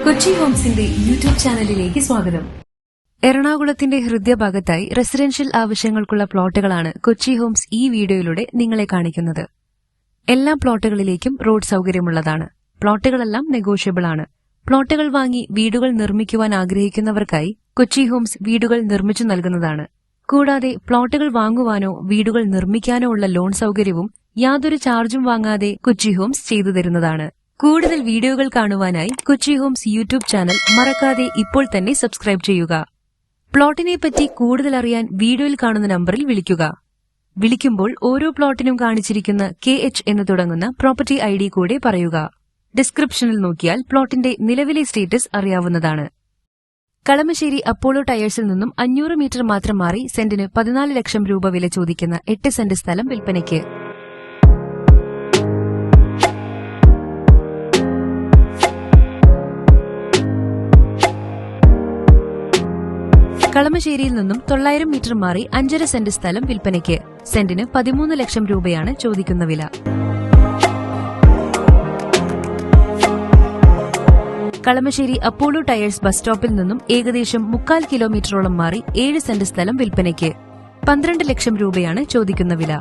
Kochi ഹോംസിന്റെ YouTube ചാനലിലേക്ക് സ്വാഗതം. എറണാകുളത്തിന്റെ ഹൃദയഭാഗത്തായി residential ആവശ്യങ്ങൾക്കുള്ള പ്ലോട്ടുകളാണ് Kochi Holmes ഈ വീഡിയോയിലൂടെ നിങ്ങളെ കാണിക്കുന്നത്. എല്ലാ പ്ലോട്ടുകളിലേക്കും റോഡ് സൌകര്യമുള്ളതാണ്. പ്ലോട്ടുകളെല്ലാം നെഗോഷ്യബിൾ ആണ്. പ്ലോട്ടുകൾ വാങ്ങി വീടുകൾ നിർമ്മിക്കുവാൻ ആഗ്രഹിക്കുന്നവർക്കായി കൊച്ചി ഹോംസ് വീടുകൾ നിർമ്മിച്ചു നൽകുന്നതാണ്. കൂടാതെ പ്ലോട്ടുകൾ വാങ്ങുവാനോ വീടുകൾ നിർമ്മിക്കാനോ ഉള്ള ലോൺ സൌകര്യവും യാതൊരു ചാർജും വാങ്ങാതെ കൊച്ചി ഹോംസ് ചെയ്തു തരുന്നതാണ്. കൂടുതൽ വീഡിയോകൾ കാണുവാനായി കൊച്ചി ഹോംസ് യൂട്യൂബ് ചാനൽ മറക്കാതെ ഇപ്പോൾ തന്നെ സബ്സ്ക്രൈബ് ചെയ്യുക. പ്ലോട്ടിനെപ്പറ്റി കൂടുതൽ അറിയാൻ വീഡിയോയിൽ കാണുന്ന നമ്പറിൽ വിളിക്കുക. വിളിക്കുമ്പോൾ ഓരോ പ്ലോട്ടിനും കാണിച്ചിരിക്കുന്ന KH എന്ന് തുടങ്ങുന്ന പ്രോപ്പർട്ടി ID കൂടെ പറയുക. ഡിസ്ക്രിപ്ഷനിൽ നോക്കിയാൽ പ്ലോട്ടിന്റെ നിലവിലെ സ്റ്റേറ്റസ് അറിയാവുന്നതാണ്. കളമശ്ശേരി അപ്പോളോ ടയേഴ്സിൽ നിന്നും 500 മീറ്റർ മാത്രം മാറി സെന്റിന് 14 ലക്ഷം രൂപ വില ചോദിക്കുന്ന 8 സെന്റ് സ്ഥലം വിൽപ്പനയ്ക്ക്. കളമശ്ശേരിയിൽ നിന്നും 900 മീറ്റർ മാറി 5.5 സെന്റ് സ്ഥലം വിൽപ്പനയ്ക്ക്. സെന്റിന് 13 ലക്ഷം രൂപയാണ് ചോദിക്കുന്ന വില. കളമശ്ശേരി അപ്പോളോ ടയേഴ്സ് ബസ് സ്റ്റോപ്പിൽ നിന്നും ഏകദേശം 3/4 കിലോമീറ്ററോളം മാറി 7 സെന്റ് സ്ഥലം വിൽപ്പനയ്ക്ക്. 12 ലക്ഷം രൂപയാണ് ചോദിക്കുന്ന വില.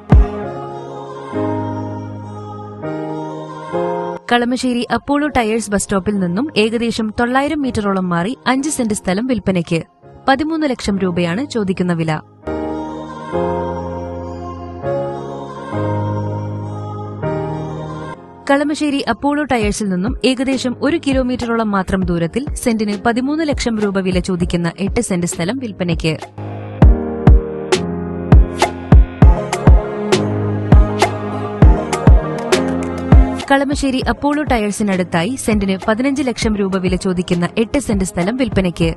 കളമശ്ശേരി അപ്പോളോ ടയേഴ്സ് ബസ് സ്റ്റോപ്പിൽ നിന്നും ഏകദേശം 900 മീറ്ററോളം മാറി 5 സെന്റ് സ്ഥലം വിൽപ്പനയ്ക്ക്. 13 ലക്ഷം രൂപയാണ് ചോദിക്കുന്ന വില. കളമശ്ശേരി അപ്പോളോ ടയേഴ്സിൽ നിന്നും ഏകദേശം 1 കിലോമീറ്ററോളം മാത്രം ദൂരത്തിൽ സെന്റിന് 13 ലക്ഷം രൂപ വില ചോദിക്കുന്ന 8 സെന്റ് സ്ഥലം വിൽപ്പനയ്ക്ക്. കളമശ്ശേരി അപ്പോളോ ടയേഴ്സിനടുത്തായി സെന്റിന് 15 ലക്ഷം രൂപ വില ചോദിക്കുന്ന 8 സെന്റ് സ്ഥലം വിൽപ്പനയ്ക്ക്.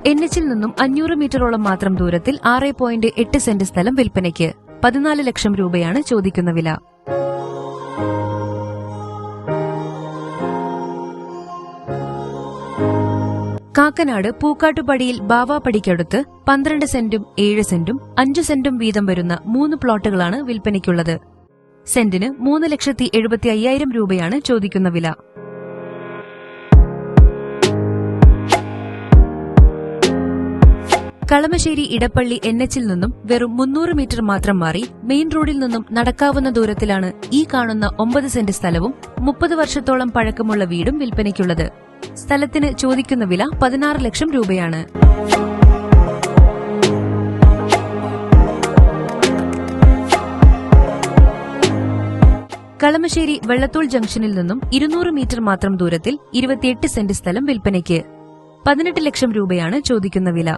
NH-ൽ നിന്നും 500 മീറ്ററോളം മാത്രം ദൂരത്തിൽ 6.8 സെന്റ് സ്ഥലം വിൽപ്പനയ്ക്ക്. 14 ലക്ഷം രൂപയാണ് ചോദിക്കുന്ന വില. കാക്കനാട് പൂക്കാട്ടുപടിയിൽ ബാവാപ്പടിക്കടുത്ത് 12 സെന്റും 7 സെന്റും 5 സെന്റും വീതം വരുന്ന 3 പ്ലോട്ടുകളാണ് വിൽപ്പനയ്ക്കുള്ളത്. സെന്റിന് 3,75,000 രൂപയാണ് ചോദിക്കുന്ന വില. കളമശ്ശേരി ഇടപ്പള്ളി NH-ൽ നിന്നും വെറും 300 മീറ്റർ മാത്രം മാറി മെയിൻ റോഡിൽ നിന്നും നടക്കാവുന്ന ദൂരത്തിലാണ് ഈ കാണുന്ന 9 സെന്റ് സ്ഥലവും 30 വർഷത്തോളം പഴക്കമുള്ള വീടും വിൽപ്പനയ്ക്കുള്ളത്. സ്ഥലത്തിന് ചോദിക്കുന്ന വില 16 ലക്ഷം രൂപയാണ്. കളമശ്ശേരി വെള്ളത്തോൾ ജംഗ്ഷനിൽ നിന്നും 200 മീറ്റർ മാത്രം ദൂരത്തിൽ 28 സെന്റ് സ്ഥലം വിൽപ്പനയ്ക്ക്. 18 ലക്ഷം രൂപയാണ് ചോദിക്കുന്ന വില.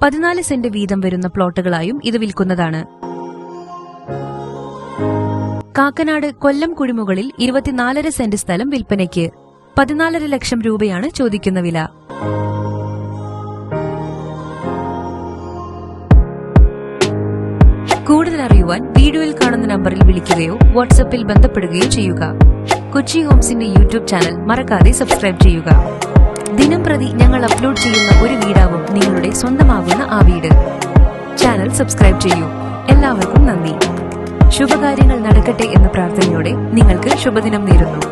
14 സെന്റ് വീതം വരുന്ന പ്ലോട്ടുകളായും ഇത് വിൽക്കുന്നതാണ്. കാക്കനാട് കൊല്ലം കുഴിമുകളിൽ 24.5 സെന്റ് സ്ഥലം വിൽപ്പനയ്ക്ക്. 14.5 ലക്ഷം രൂപയാണ് ചോദിക്കുന്ന വില. കൂടുതൽ അറിയുവാൻ വീഡിയോയിൽ കാണുന്ന നമ്പറിൽ വിളിക്കുകയോ വാട്സ്ആപ്പിൽ ബന്ധപ്പെടുകയോ ചെയ്യുക. കൊച്ചി ഹോംസിന്റെ യൂട്യൂബ് ചാനൽ മറക്കാതെ സബ്സ്ക്രൈബ് ചെയ്യുക. ദിനംപ്രതി ഞങ്ങൾ അപ്ലോഡ് ചെയ്യുന്ന ഒരു വീടാവും നിങ്ങളുടെ സ്വന്തമാകുന്ന ആ വീട്. ചാനൽ സബ്സ്ക്രൈബ് ചെയ്യൂ. എല്ലാവർക്കും നന്ദി. ശുഭകാര്യങ്ങൾ നടക്കട്ടെ എന്ന പ്രാർത്ഥനയോടെ നിങ്ങൾക്ക് ശുഭദിനം നേരുന്നു.